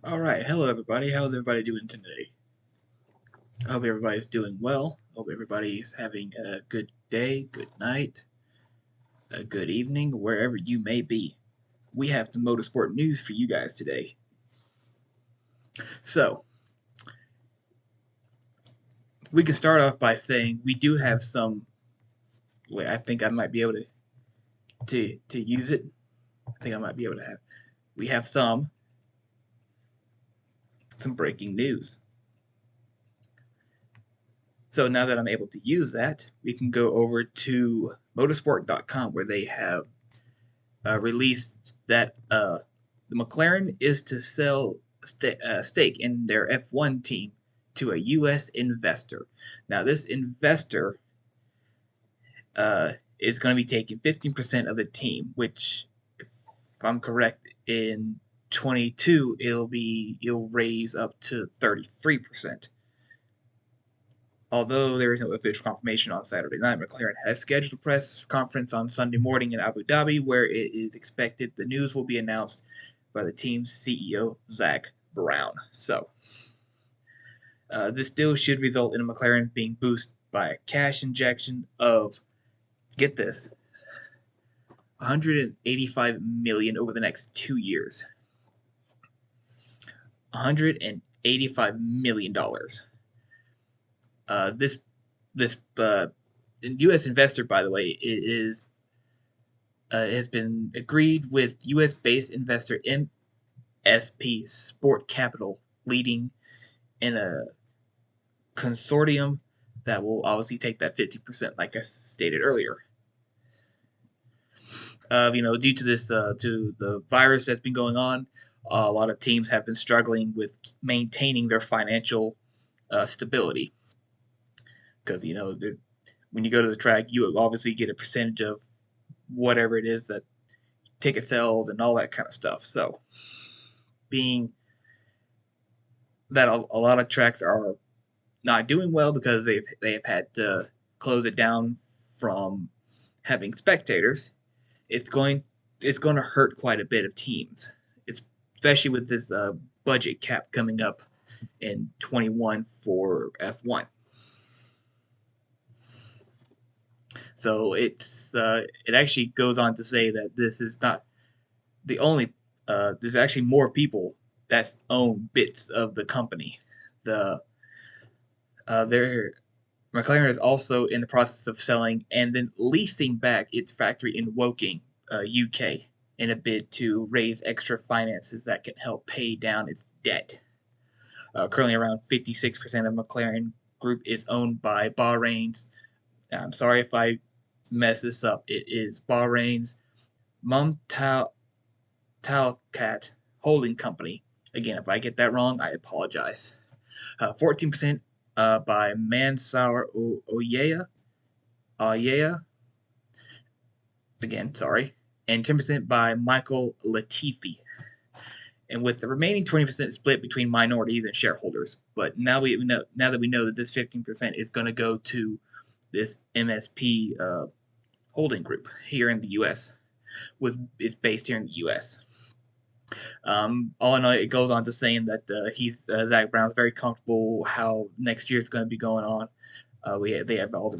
All right, hello everybody. How's everybody doing today? I hope everybody's doing well. Hope everybody's having a good day, good night, a good evening, wherever you may be. We have some motorsport news for you guys today. So, we can start off by saying we do have some. Wait, I think I might be able to use it. I think I might be able to have. We have some breaking news. So now that I'm able to use that, we can go over to motorsport.com where they have released that the McLaren is to sell stake in their F1 team to a U.S. investor. Now, this investor is going to be taking 15% of the team, which, if I'm correct, in 22 it'll raise up to 33%. Although there is no official confirmation on Saturday night, McLaren has scheduled a press conference on Sunday morning in Abu Dhabi where it is expected the news will be announced by the team's CEO, Zach Brown. So, this deal should result in McLaren being boosted by a cash injection of, get this, 185 million over the next 2 years. $185 million. This U.S. investor, by the way, has been agreed with U.S.-based investor MSP Sport Capital, leading in a consortium that will obviously take that 50%, like I stated earlier. Due to this, to the virus that's been going on, a lot of teams have been struggling with maintaining their financial stability because when you go to the track, you obviously get a percentage of whatever it is that ticket sales and all that kind of stuff. So, being that a lot of tracks are not doing well because they've had to close it down from having spectators, it's going to hurt quite a bit of teams. It's especially with this budget cap coming up in 21 for F1. So it actually goes on to say that this is not the only. There's actually more people that own bits of the company. The their McLaren is also in the process of selling and then leasing back its factory in Woking, UK, in a bid to raise extra finances that can help pay down its debt. Currently, around 56% of McLaren Group is owned by Bahrain's. I'm sorry if I mess this up. It is Bahrain's Mumtalakat Holding Company. Again, if I get that wrong, I apologize. 14% by Mansour Oyea. Again, sorry. And 10% by Michael Latifi. And with the remaining 20% split between minorities and shareholders. But now that we know that this 15% is going to go to this MSP holding group here in the U.S. It's based here in the U.S. All in all, it goes on to saying that Zach Brown's very comfortable how next year is going to be going on. They have all the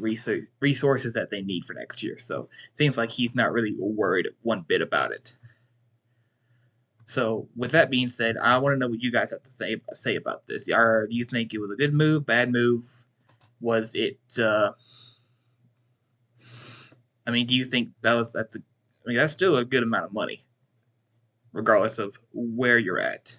resources that they need for next year, so it seems like he's not really worried one bit about it. So, with that being said, I want to know what you guys have to say about this. Do you think it was a good move, bad move? Was it? Do you think that's still a good amount of money, regardless of where you're at.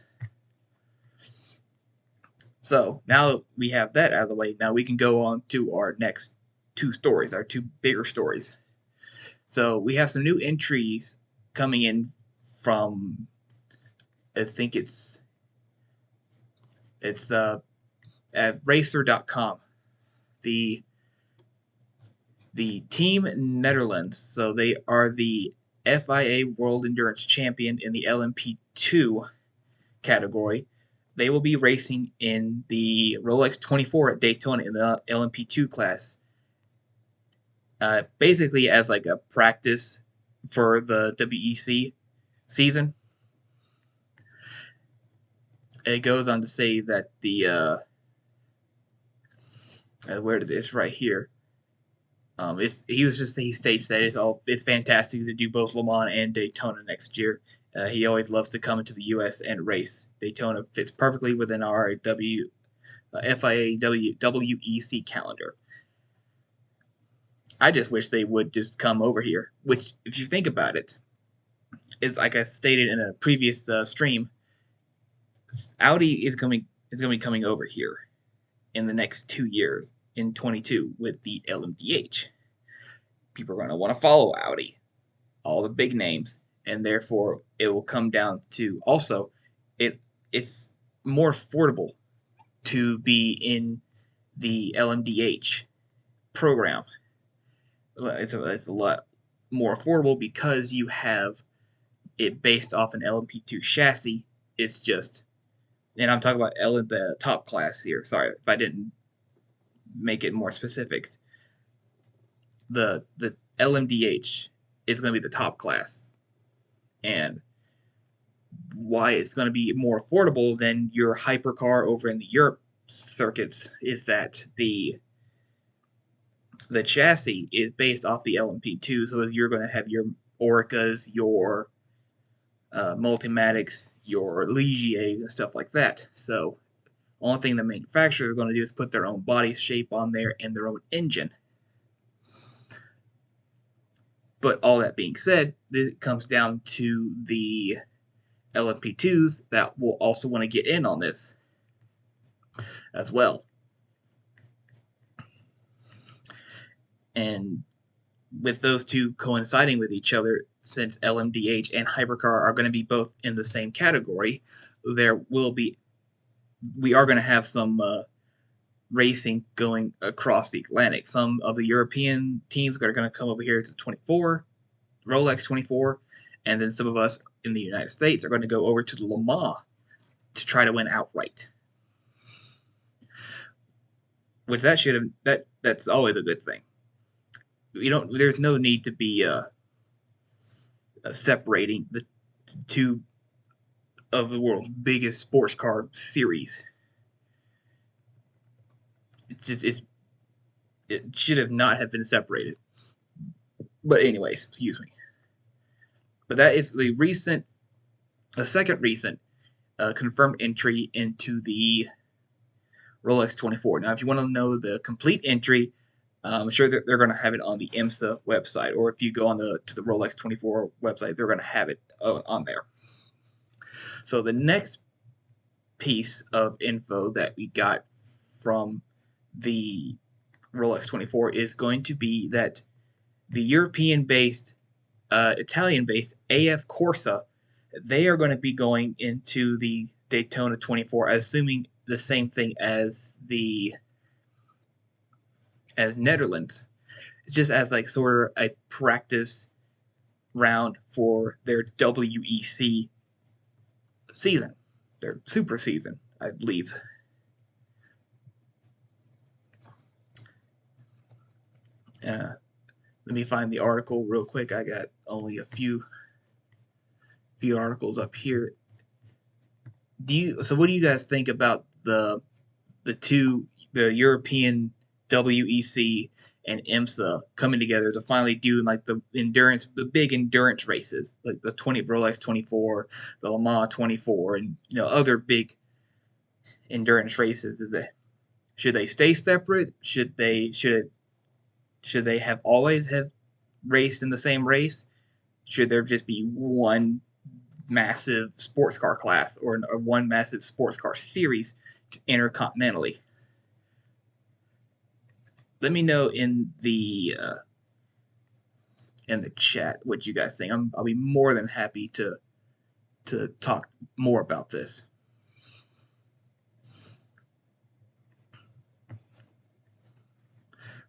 So now we have that out of the way. Now we can go on to our next two stories, our two bigger stories. So we have some new entries coming in from, I think it's at racer.com. The Team Netherlands, so they are the FIA World Endurance Champion in the LMP2 category. They will be racing in the Rolex 24 at Daytona in the LMP2 class, basically as like a practice for the WEC season. it goes on to say that the where it is right here. He states that it's fantastic to do both Le Mans and Daytona next year. He always loves to come into the U.S. and race. Daytona fits perfectly within our FIA WEC calendar. I just wish they would just come over here. Which, if you think about it, is like I stated in a previous stream. Audi is going to be coming over here in the next 2 years in 22 with the LMDH. People are going to want to follow Audi, all the big names, and therefore it will come down to also it's more affordable to be in the LMDH program. It's a lot more affordable because you have it based off an LMP2 chassis. It's just, and I'm talking about the top class here. Sorry if I didn't make it more specific. The LMDH is going to be the top class, and why it's going to be more affordable than your hypercar over in the Europe circuits is that the chassis is based off the LMP2, so you're going to have your Oricas, your Multimatics, your Ligiers, and stuff like that. So, only thing the manufacturers are going to do is put their own body shape on there and their own engine. But all that being said, it comes down to the LMP2s that will also want to get in on this as well. And with those two coinciding with each other, since LMDH and Hypercar are going to be both in the same category, we are going to have some racing going across the Atlantic. Some of the European teams are going to come over here to 24, Rolex 24, and then some of us in the United States are going to go over to the Le Mans to try to win outright. Which that's always a good thing. There's no need to be separating the two of the world's biggest sports car series. It should have not have been separated. But anyways, excuse me. But that is the second recent confirmed entry into the Rolex 24. Now, if you want to know the complete entry, I'm sure that they're going to have it on the IMSA website, or if you go to the Rolex 24 website, they're going to have it on there. So the next piece of info that we got from the Rolex 24 is going to be that the European-based, Italian-based AF Corsa, they are going to be going into the Daytona 24, assuming the same thing as Netherlands. It's just as like sort of a practice round for their WEC season, their super season, I believe. Let me find the article real quick. I got only a few articles up here. So what do you guys think about the European WEC and IMSA coming together to finally do like the big endurance races, like the Rolex 24, the Le Mans 24, and other big endurance races? Should they stay separate? Should they have always have raced in the same race? Should there just be one massive sports car class or one massive sports car series intercontinentally? Let me know in the chat what you guys think. I'll be more than happy to talk more about this.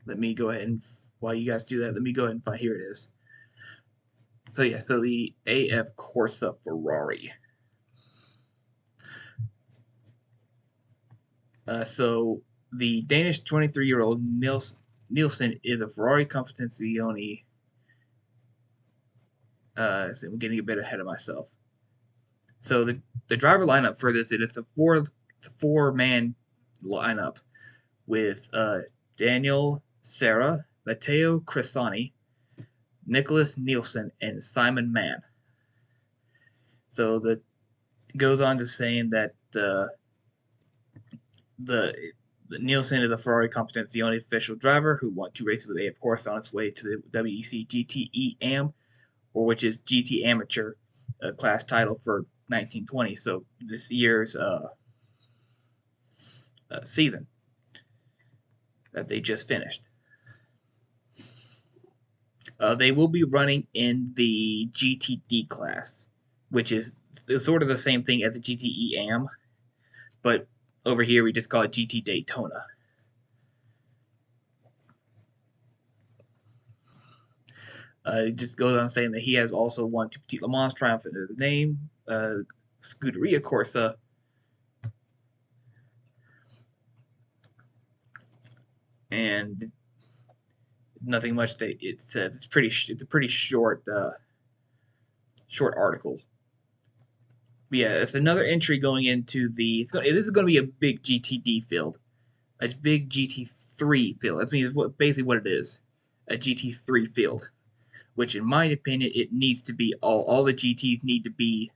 Let me go ahead and, while you guys do that, let me go ahead and find, here it is. So yeah, so the AF Corsa Ferrari. So the Danish 23-year-old Nielsen is a Ferrari Competizione. So I'm getting a bit ahead of myself. So the driver lineup for this, it's a four-man lineup with Daniel Serra, Matteo Cressani, Nicholas Nielsen, and Simon Mann. So the goes on to saying that the Nielsen is a Ferrari Competency-only official driver who won 2 races with a course on its way to the WEC GTE AM, or which is GT Amateur class title for 1920. So this year's season that they just finished. They will be running in the GTD class, which is sort of the same thing as a GTE AM, but over here we just call it GT Daytona. It just goes on saying that he has also won 2 Petit Le Mans triumph under the name, Scuderia Corsa, and nothing much that it says. It's a pretty short article. But yeah, it's another entry going into the. This is going to be a big GTD field, a big GT3 field. That means basically what it is, a GT3 field. Which, in my opinion, it needs to be all the GTs need to be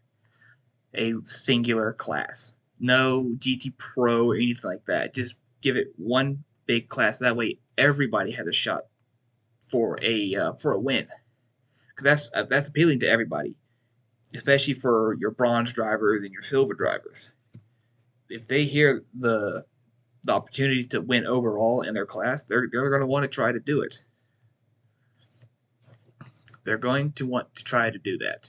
a singular class. No GT Pro or anything like that. Just give it one big class. That way, everybody has a shot for a win. Because that's appealing to everybody, especially for your bronze drivers and your silver drivers. If they hear the opportunity to win overall in their class, they're going to want to try to do it. They're going to want to try to do that.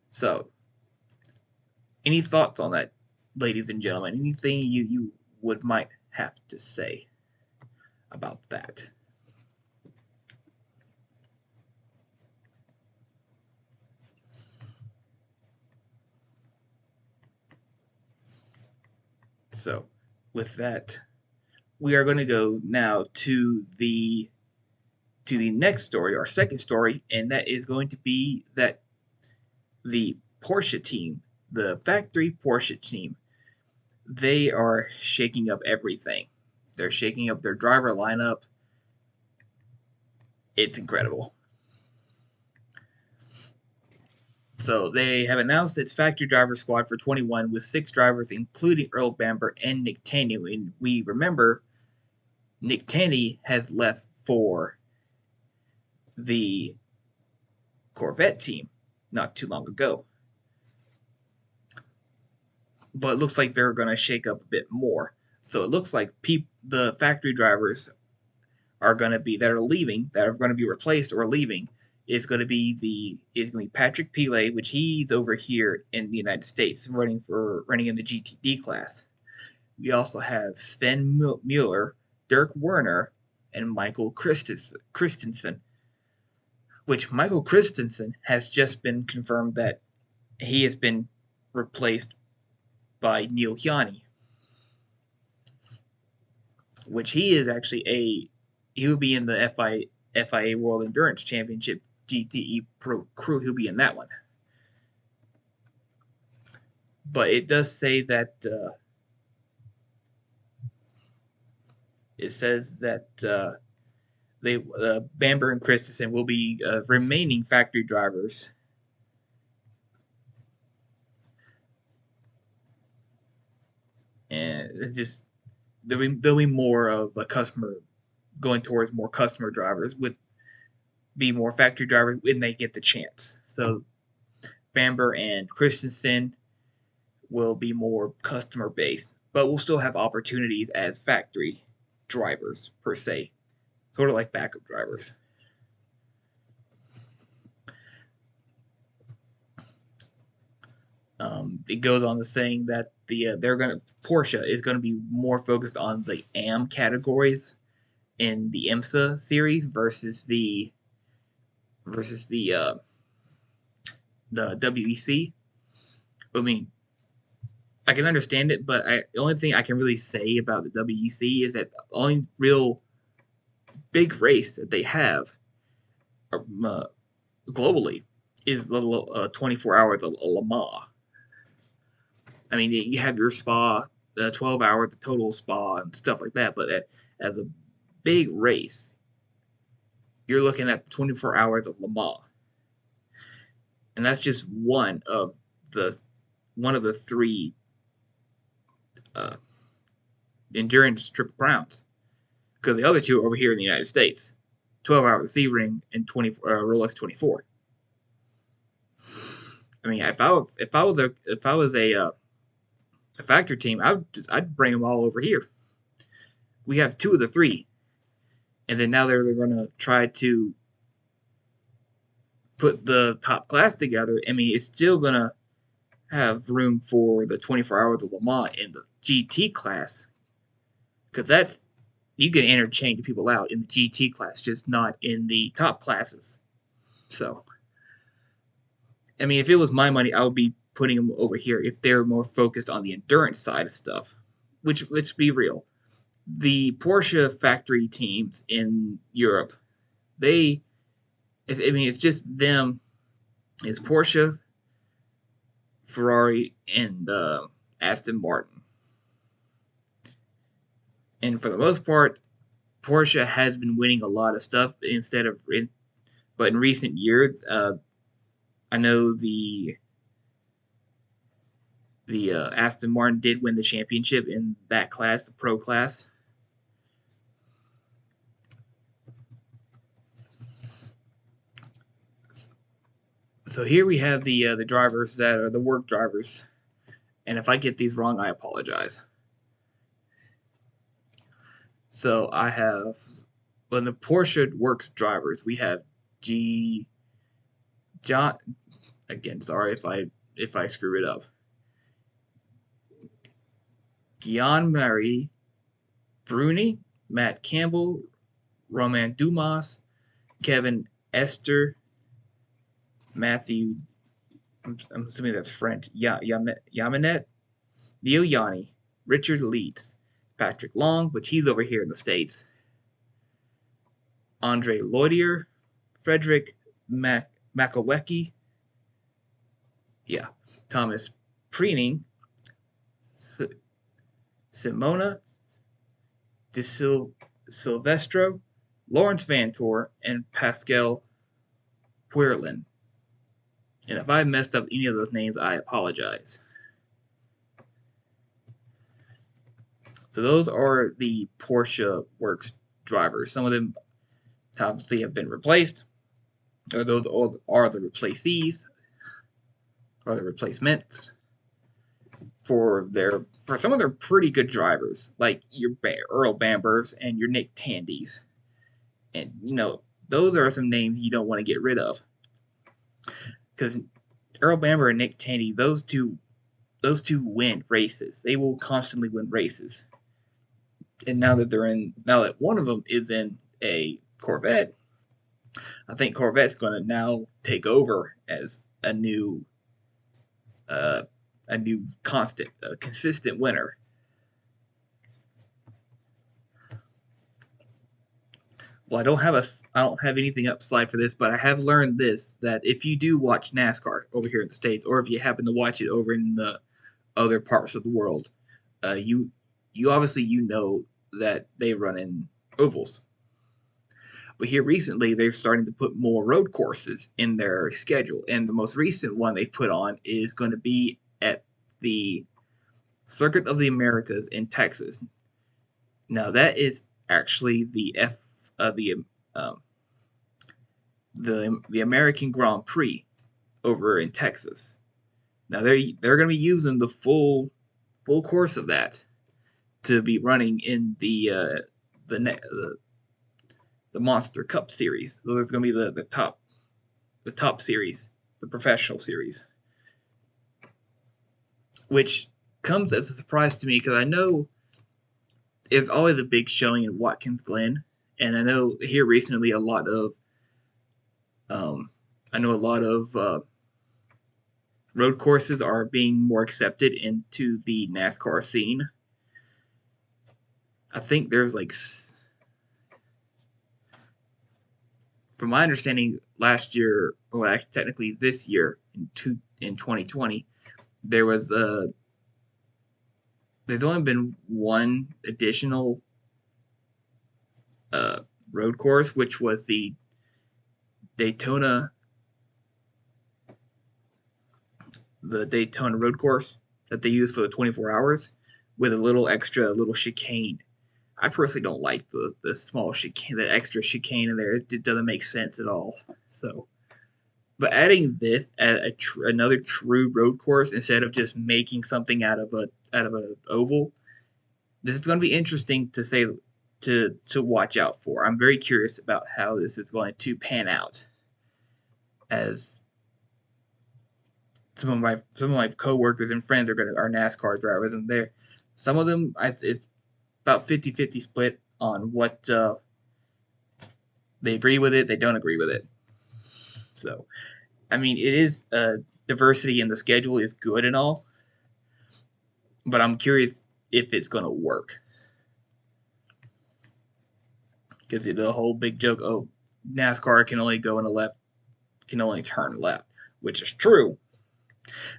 So, any thoughts on that, ladies and gentlemen? Anything you might have to say about that? So, with that, we are going to go now to the next story, our second story, and that is going to be that the Porsche team, the factory Porsche team, they are shaking up everything. They're shaking up their driver lineup. It's incredible. So they have announced its factory driver squad for 21 with 6 drivers, including Earl Bamber and Nick Taney. And we remember Nick Taney has left for the Corvette team not too long ago. But it looks like they're going to shake up a bit more. So it looks like the factory drivers are going to be that are leaving, that are going to be replaced or leaving, is going to be Patrick Pilet, which he's over here in the United States running in the GTD class. We also have Sven Mueller, Dirk Werner, and Michael Christensen. Which Michael Christensen has just been confirmed that he has been replaced by Neil Chiani, which he is actually he'll be in the FIA World Endurance Championship GTE Pro Crew. He'll be in that one. But it does say that it says that Bamber and Christensen will be remaining factory drivers. And it just there'll be more of a customer going towards more customer drivers, would be more factory drivers when they get the chance. So Bamber and Christensen will be more customer based, but we'll still have opportunities as factory drivers per se, sort of like backup drivers. It goes on to saying that Porsche is going to be more focused on the AM categories in the IMSA series versus the WEC. I mean, I can understand it, but the only thing I can really say about the WEC is that the only real big race that they have uh, globally is the 24 hours of Le Mans. I mean, you have your spa, 12 hours, the total spa, and stuff like that. But as a big race, you're looking at 24 hours of Le Mans, and that's just the one of the three uh, endurance triple crowns. Because the other two are over here in the United States, 12-hour Sebring and 24 Rolex 24. I mean, if I was a factory team, I'd bring them all over here. We have two of the three, and then now they're going to try to put the top class together. I mean, it's still going to have room for the 24 hours of Le Mans in the GT class, because that's you can interchange people out in the GT class, just not in the top classes. So, I mean, if it was my money, I would be putting them over here if they're more focused on the endurance side of stuff. Which, let's be real, the Porsche factory teams in Europe, they, I mean, it's just them. It's Porsche, Ferrari, and Aston Martin. And for the most part, Porsche has been winning a lot of stuff but in recent years, I know the Aston Martin did win the championship in that class, the pro class. So here we have the drivers that are the work drivers, and if I get these wrong, I apologize. So I have when the Porsche works drivers, we have G John again. Sorry if I screw it up. Gian Marie Bruni, Matt Campbell, Romain Dumas, Kevin Esther, Matthew. I'm assuming that's French. Yaminet, Leo Yanni, Richard Leeds, Patrick Long, which he's over here in the States, Andre Loidier, Frederick Makowecki, yeah, Thomas Preening, Simona De Silvestro, Lawrence Vantor, and Pascal Puerlin. And if I messed up any of those names, I apologize. So those are the Porsche Works drivers. Some of them obviously have been replaced, or those are the replacees, or the replacements for some of their pretty good drivers, like your Earl Bambers and your Nick Tandys. And those are some names you don't want to get rid of, because Earl Bamber and Nick Tandy, those two win races. They will constantly win races. And now that one of them is in a Corvette, I think Corvette's going to now take over as a new consistent winner. Well, I don't have anything up slide for this, but I have learned this, that if you do watch NASCAR over here in the States, or if you happen to watch it over in the other parts of the world, you obviously know that they run in ovals. But here recently, they're starting to put more road courses in their schedule, and the most recent one they've put on is going to be at the Circuit of the Americas in Texas. Now that is actually um, the American Grand Prix over in Texas. Now they're going to be using the full course of that to be running in the Monster Cup series. So there's going to be the top series, the professional series, which comes as a surprise to me because I know it's always a big showing in Watkins Glen, and I know here recently I know a lot of road courses are being more accepted into the NASCAR scene. I think there's like from my understanding, last year, or actually technically this year in 2020, there was there's only been one additional uh, road course, which was the Daytona the Daytona road course that they use for the 24 hours with a little extra little chicane. I personally don't like the small chicane, the extra chicane in there. It doesn't make sense at all. So, but adding this another true road course instead of just making something out of a oval, this is going to be interesting to say to watch out for. I'm very curious about how this is going to pan out, as some of my coworkers and friends are NASCAR drivers, and they're some of them it's about 50-50 split on what they agree with it, they don't agree with it. So, I mean, it is diversity in the schedule is good and all, but I'm curious if it's going to work, because the whole big joke, oh, NASCAR can only go in a left, can only turn left, which is true.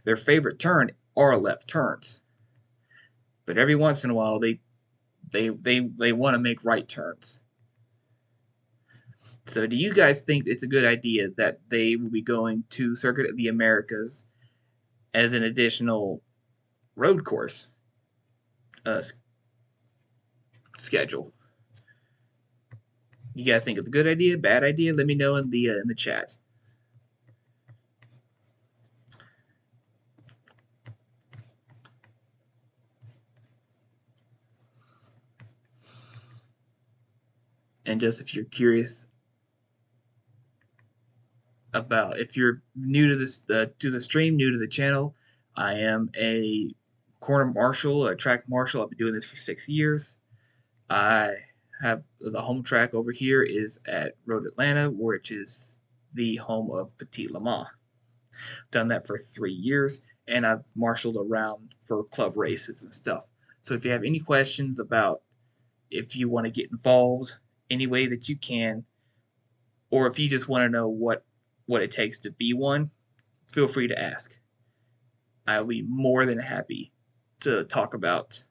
Their favorite turn are left turns, but every once in a while they want to make right turns. So, do you guys think it's a good idea that they will be going to Circuit of the Americas as an additional road course uh, schedule? You guys think it's a good idea, bad idea? Let me know in the chat. And just if you're curious about, if you're new to this to the stream, new to the channel, I am a corner marshal, a track marshal. I've been doing this for 6 years. I have the home track over here is at Road Atlanta, which is the home of Petit Le Mans. Done that for 3 years, and I've marshaled around for club races and stuff. So if you have any questions about if you want to get involved any way that you can, or if you just want to know what it takes to be one, feel free to ask. I'll be more than happy to talk about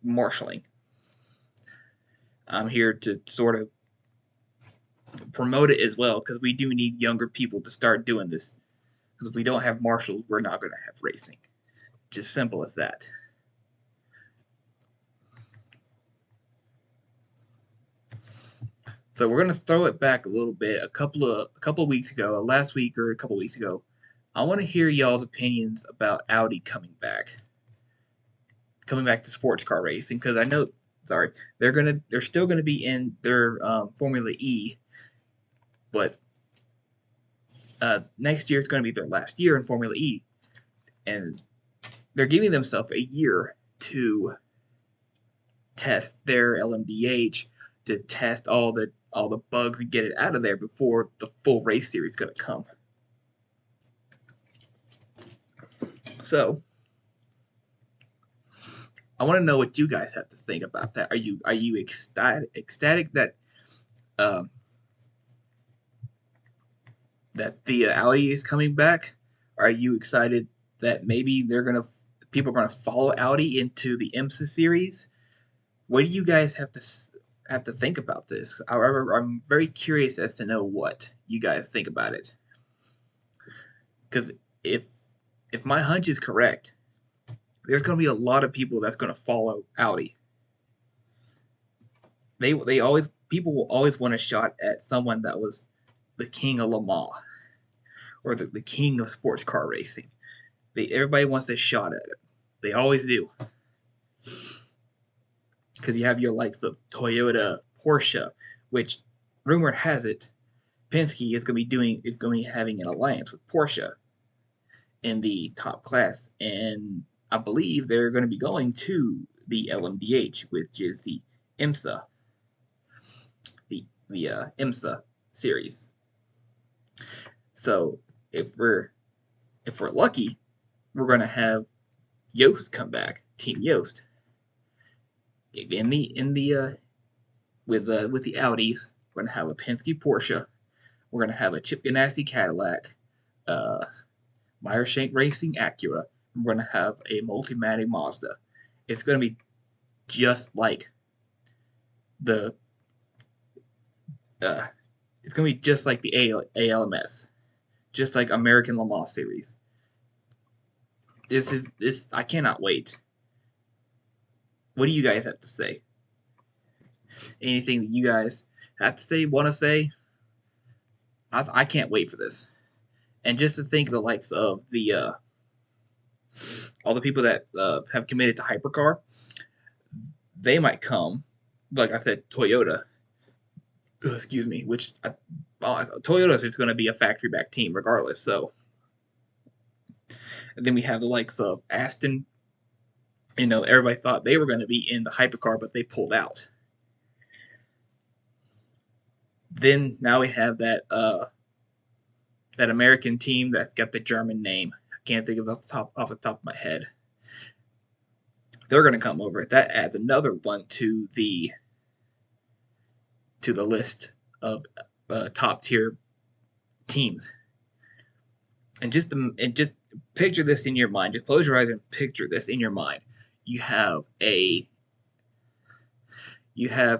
marshaling. I'm here to sort of promote it as well, because we do need younger people to start doing this. Because if we don't have marshals, we're not going to have racing. Just simple as that. So we're going to throw it back a little bit. A couple of weeks ago, last week or a couple of weeks ago, I want to hear y'all's opinions about Audi coming back to sports car racing, because I know, sorry, they're still gonna be in their Formula E, but next year is going to be their last year in Formula E, and they're giving themselves a year to test their LMDH, to test all the bugs and get it out of there before the full race series is going to come. So, I want to know what you guys have to think about that. Are you ecstatic that that the Audi is coming back? Are you excited that maybe people are gonna follow Audi into the IMSA series? What do you guys have to think about this? However, I'm very curious as to know what you guys think about it. Because if my hunch is correct, there's going to be a lot of people that's going to follow Audi. People will always want a shot at someone that was the king of Le Mans, or the king of sports car racing. Everybody wants a shot at it. They always do. Because you have your likes of Toyota, Porsche, which rumor has it, Penske is going to be having an alliance with Porsche in the top class, and I believe they're going to be going to the LMDH, which is the IMSA, the IMSA series. So if we're lucky, we're going to have Yost come back, Team Yost, with the Audis, We're going to have a Penske Porsche. We're going to have a Chip Ganassi Cadillac, uh, Meyer Racing Acura. And we're going to have a Multimatic Mazda. It's going to be just like the uh, it's going to be just like the ALMS, just like American Le Mans Series. This. I cannot wait. What do you guys have to say? Anything that you guys have to say, want to say? I can't wait for this. And just to think the likes of the all the people that have committed to hypercar, they might come. Like I said, Toyota. Excuse me. Toyota's is going to be a factory back team regardless. So, and then we have the likes of Aston. Everybody thought they were going to be in the hypercar, but they pulled out. Then now we have that American team that's got the German name. I can't think of it off the top of my head. They're going to come over. That adds another one to the list of top tier teams. And just picture this in your mind. Just close your eyes and picture this in your mind. You have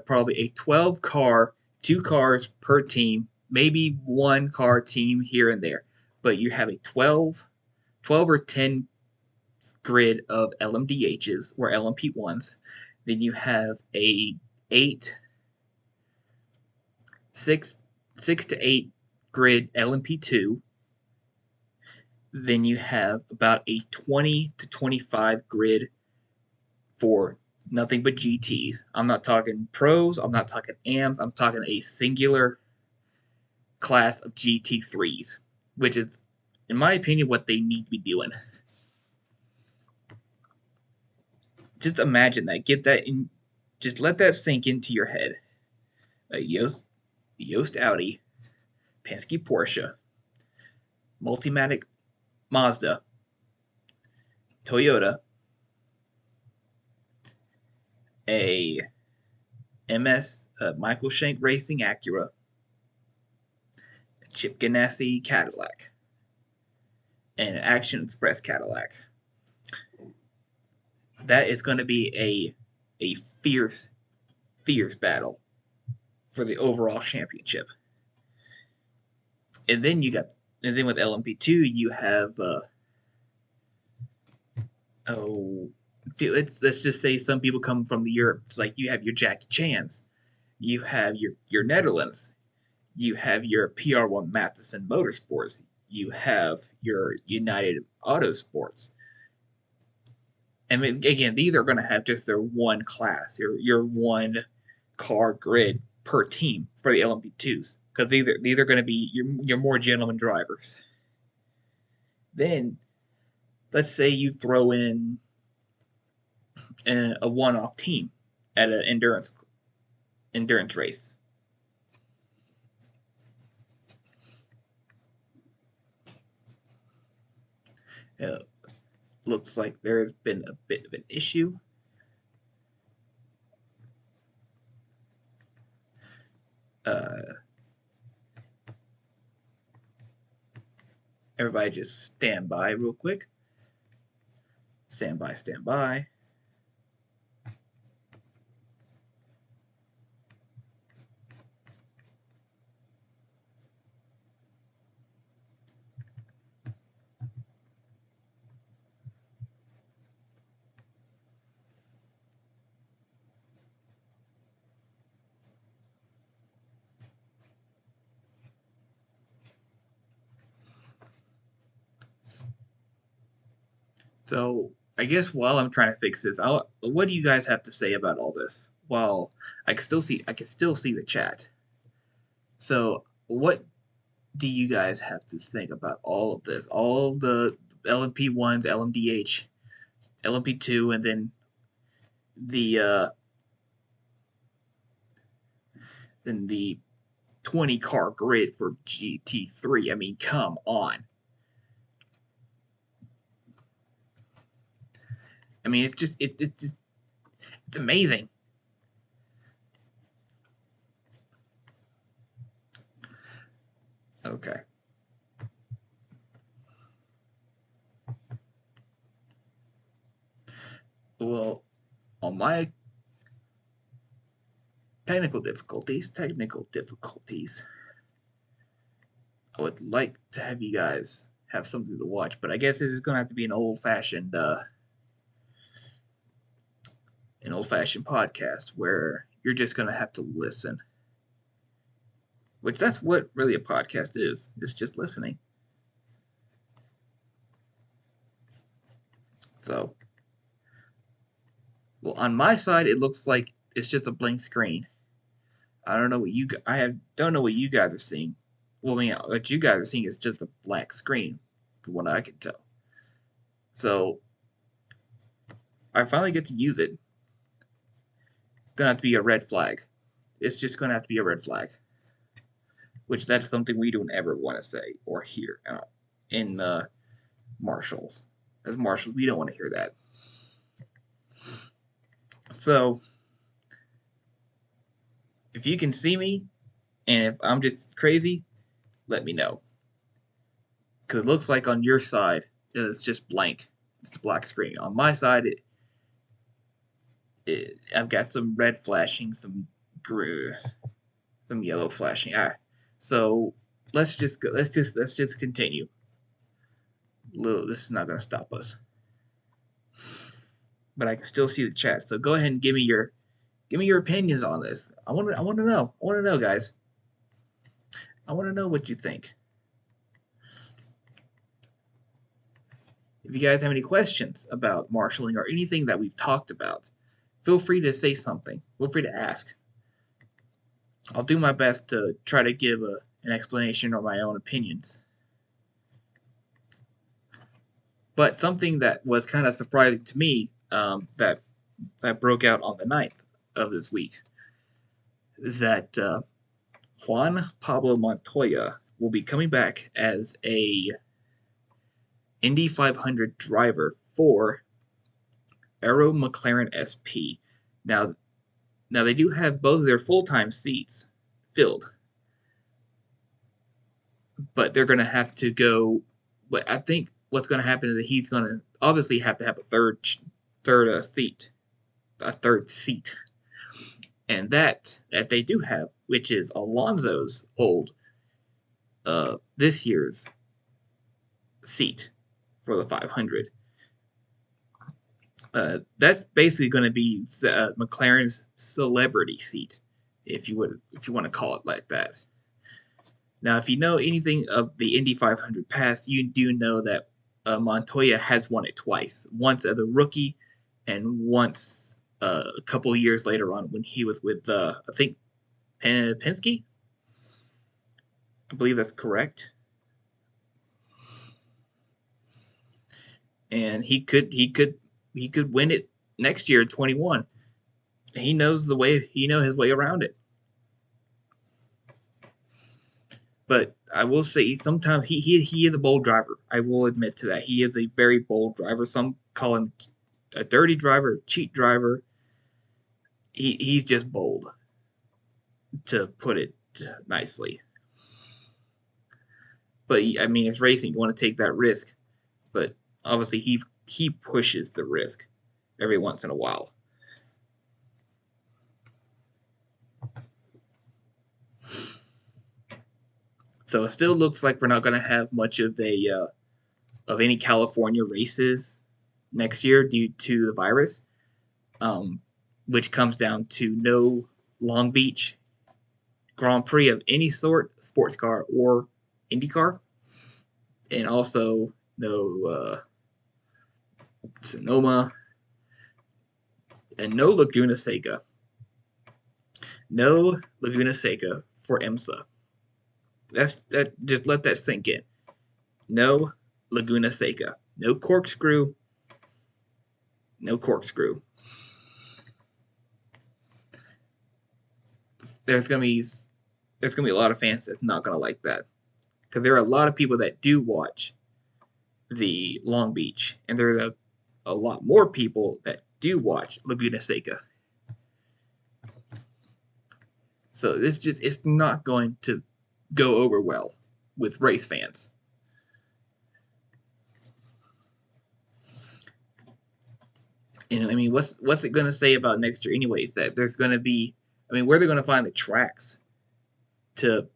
probably a 12 car, 2 cars per team, maybe 1 car team here and there, but you have a 12 or 10 grid of LMDHs or LMP1s. Then you have a 6 to 8 grid LMP2. Then you have about a 20 to 25 grid for nothing but GTs. I'm not talking pros, I'm not talking AMs, I'm talking a singular class of GT3s, which is, in my opinion, what they need to be doing. Just imagine that. Get that in. Just let that sink into your head. Yost Audi, Penske Porsche, Multimatic Mazda, Toyota, a Michael Shank Racing Acura, a Chip Ganassi Cadillac, and an Action Express Cadillac. That is going to be a fierce battle for the overall championship. And then with LMP2 you have let's just say some people come from the Europe. It's like you have your Jackie Chans, you have your Netherlands, you have your PR1 Matheson Motorsports, you have your United Autosports. I mean, again, these are going to have just their one class, your one car grid per team for the LMP2s, because these are going to be your more gentleman drivers. Then, let's say you throw in a one-off team at an endurance race. Looks like there's been a bit of an issue. Everybody just stand by real quick. Stand by. So I guess while I'm trying to fix this, what do you guys have to say about all this? While I can still see the chat. So what do you guys have to think about all of this? All the LMP1s, LMDH, LMP2, and then the 20 car grid for GT3. I mean, come on. I mean, it's amazing. Okay. Well, on my technical difficulties, I would like to have you guys have something to watch, but I guess this is gonna have to be an old-fashioned podcast where you're just gonna have to listen. Which that's what really a podcast is. It's just listening. So, well, on my side, it looks like it's just a blank screen. I don't know what don't know what you guys are seeing. Well, I mean, what you guys are seeing is just a black screen, from what I can tell. So, I finally get to use it. It's gonna have to be a red flag. It's just gonna have to be a red flag. Which that's something we don't ever want to say or hear in Marshals. As Marshals, we don't want to hear that. So, if you can see me, and if I'm just crazy, let me know. Because it looks like on your side, it's just blank. It's a black screen. On my side, I've got some red flashing, some yellow flashing. So let's just go. Let's just continue. This is not going to stop us. But I can still see the chat. So go ahead and give me your opinions on this. I want to know. I want to know, guys. I want to know what you think. If you guys have any questions about marshalling or anything that we've talked about, feel free to say something. Feel free to ask. I'll do my best to try to give an explanation or my own opinions. But something that was kind of surprising to me that broke out on the 9th of this week is that Juan Pablo Montoya will be coming back as a Indy 500 driver for Aero McLaren SP. Now they do have both of their full-time seats filled, but they're going to have to go. But I think what's going to happen is that he's going to obviously have to have a third seat, and that they do have, which is Alonso's old this year's seat for the 500. That's basically going to be McLaren's celebrity seat, if you want to call it like that. Now, if you know anything of the Indy 500 past, you do know that Montoya has won it twice. Once as a rookie, and once a couple of years later on when he was with I think Penske. I believe that's correct. And he could win it next year, 21. He knows his way around it. But I will say sometimes he is a bold driver. I will admit to that. He is a very bold driver. Some call him a dirty driver, a cheat driver. He's just bold, to put it nicely. But I mean, it's racing. You want to take that risk, but obviously he pushes the risk every once in a while. So it still looks like we're not going to have much of any California races next year due to the virus, which comes down to no Long Beach Grand Prix of any sort, sports car or IndyCar, and also no Sonoma, and no Laguna Seca. No Laguna Seca for IMSA. Just let that sink in. No Laguna Seca. No corkscrew. No corkscrew. There's gonna be a lot of fans that's not gonna like that, because there are a lot of people that do watch the Long Beach, and there's a lot more people that do watch Laguna Seca. So it's not going to go over well with race fans. And I mean, what's it going to say about next year, anyways? That there's going to be, I mean, where are they going to find the tracks to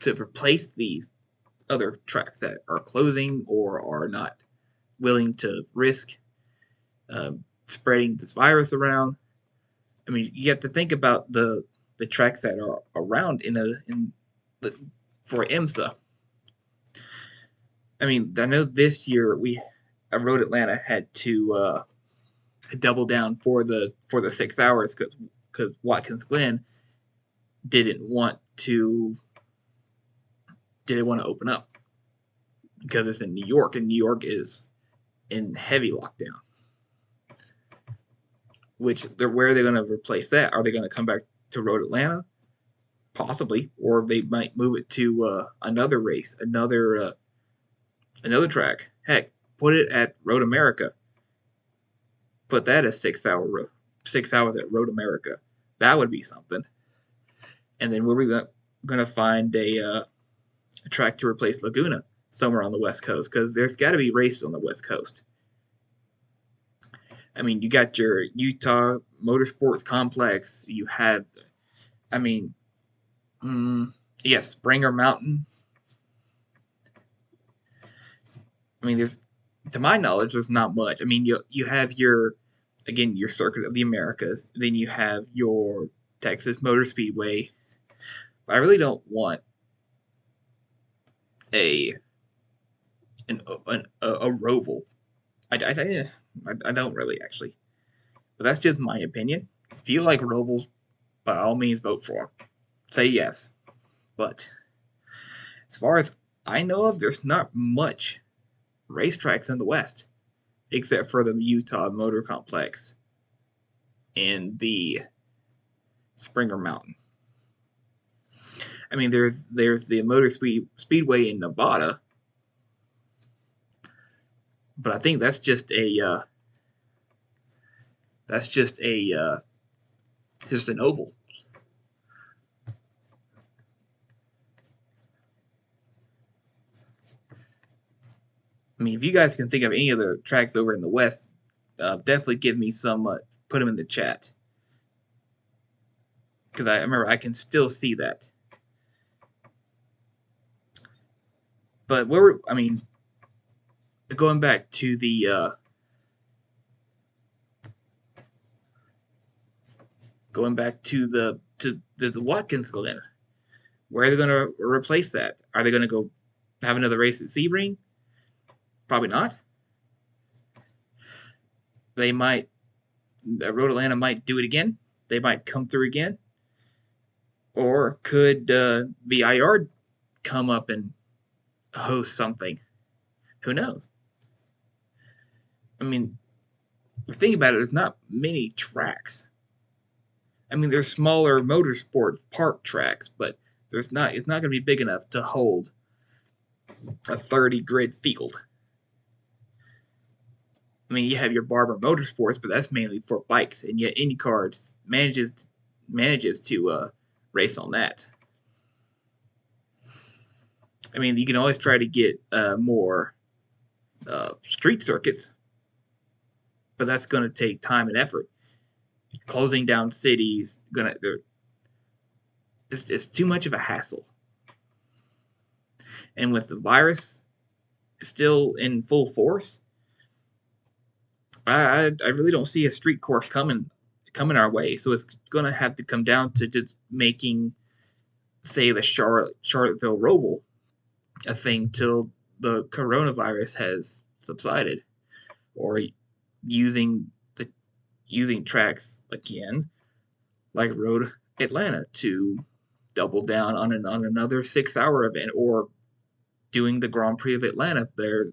replace these other tracks that are closing or are not willing to risk spreading this virus around? I mean, you have to think about the tracks that are around for IMSA. I mean, I know this year Road Atlanta had to double down for the 6 hours because Watkins Glen didn't want to open up because it's in New York, and New York is in heavy lockdown. Where are they going to replace that? Are they going to come back to Road Atlanta? Possibly, or they might move it to another race, another track. Heck, put it at Road America. Put that as 6 hours at Road America. That would be something. And then where we going to find a track to replace Laguna? Somewhere on the West Coast, because there's got to be races on the West Coast. I mean, you got your Utah Motorsports Complex. You had, I mean, yes, Springer Mountain. I mean, to my knowledge, there's not much. I mean, you have your Circuit of the Americas. Then you have your Texas Motor Speedway. But I really don't want a Roval. I don't really, actually. But that's just my opinion. If you like Rovals, by all means vote for them. Say yes. But as far as I know of, there's not much racetracks in the West, except for the Utah Motor Complex and the Springer Mountain. I mean, there's the Motor Speedway in Nevada, but I think that's just an oval. I mean, if you guys can think of any other tracks over in the West, definitely give me some. Put them in the chat, because I remember I can still see that. But going back to the Watkins Glen, where are they going to replace that? Are they going to go have another race at Sebring? Probably not. They might. Road Atlanta might do it again. They might come through again. Or could VIR come up and host something? Who knows? I mean, think about it. There's not many tracks. I mean, there's smaller motorsport park tracks, but it's not going to be big enough to hold a 30 grid field. I mean, you have your Barber Motorsports, but that's mainly for bikes, and yet IndyCar manages to race on that. I mean, you can always try to get more street circuits, but that's going to take time and effort. Closing down cities, it's too much of a hassle. And with the virus still in full force, I really don't see a street course coming our way. So it's going to have to come down to just making, say, the Charlottesville Roval a thing till the coronavirus has subsided, or using tracks again like Road Atlanta to double down on another 6-hour event, or doing the Grand Prix of Atlanta, their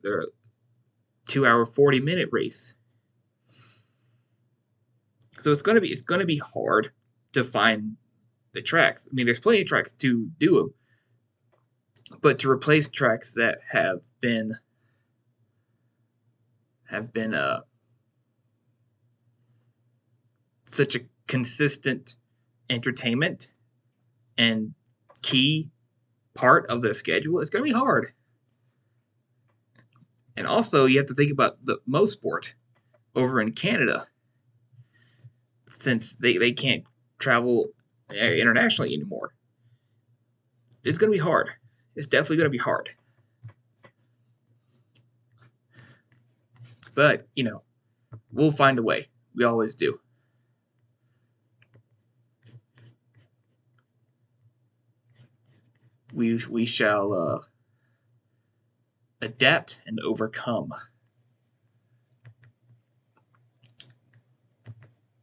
2-hour 40-minute race. So it's going to be hard to find the tracks. I mean, there's plenty of tracks to do them, but to replace tracks that have been such a consistent entertainment and key part of the schedule, it's going to be hard. And also, you have to think about the most sport over in Canada, since they can't travel internationally anymore. It's going to be hard. It's definitely going to be hard. But, we'll find a way. We always do. We shall adapt and overcome.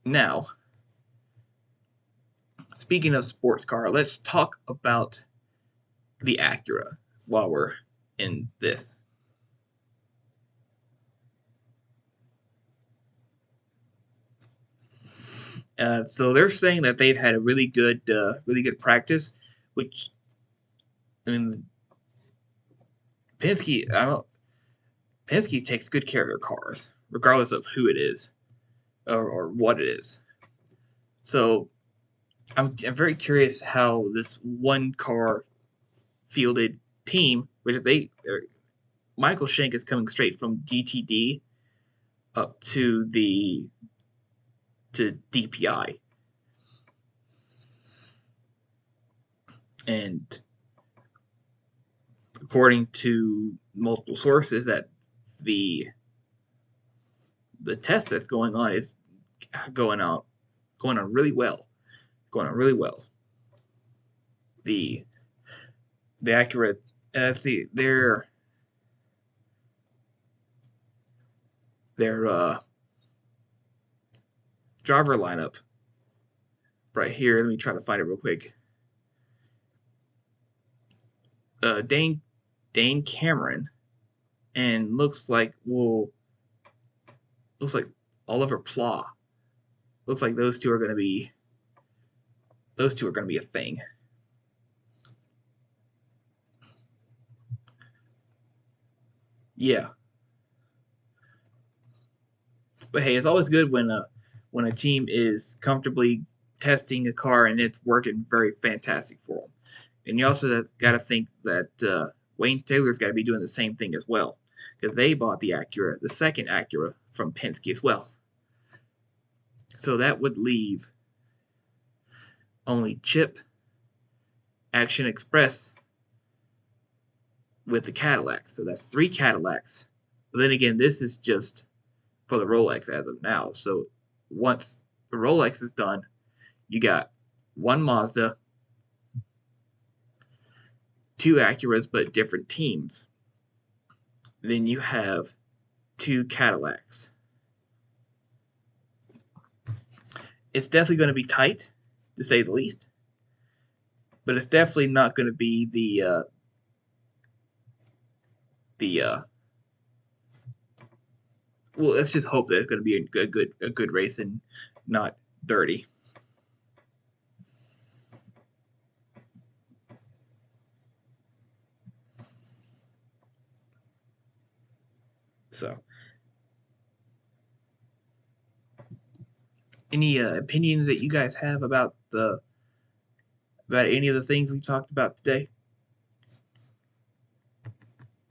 Now, speaking of sports car, let's talk about the Acura while we're in this. So they're saying that they've had a really good practice, which, I mean, Penske takes good care of their cars, regardless of who it is or what it is. So I'm very curious how this one car fielded team, which Michael Shank is coming straight from GTD up to DPI, and according to multiple sources, that the test that's going on is going on really well. The Acura, their driver lineup right here. Let me try to find it real quick. Dane Cameron, and looks like Oliver Pla. Looks like those two are going to be a thing. Yeah. But hey, it's always good when a team is comfortably testing a car and it's working very fantastic for them. And you also got to think that Wayne Taylor's got to be doing the same thing as well, because they bought the second Acura from Penske as well. So that would leave only Chip, Action Express with the Cadillacs. So that's 3 Cadillacs. But then again, this is just for the Rolex as of now. So once the Rolex is done, you got 1 Mazda, 2 Acuras, but different teams. Then you have 2 Cadillacs. It's definitely going to be tight, to say the least. But it's definitely not going to be well, let's just hope that it's going to be a good race and not dirty. So, any opinions that you guys have about any of the things we talked about today?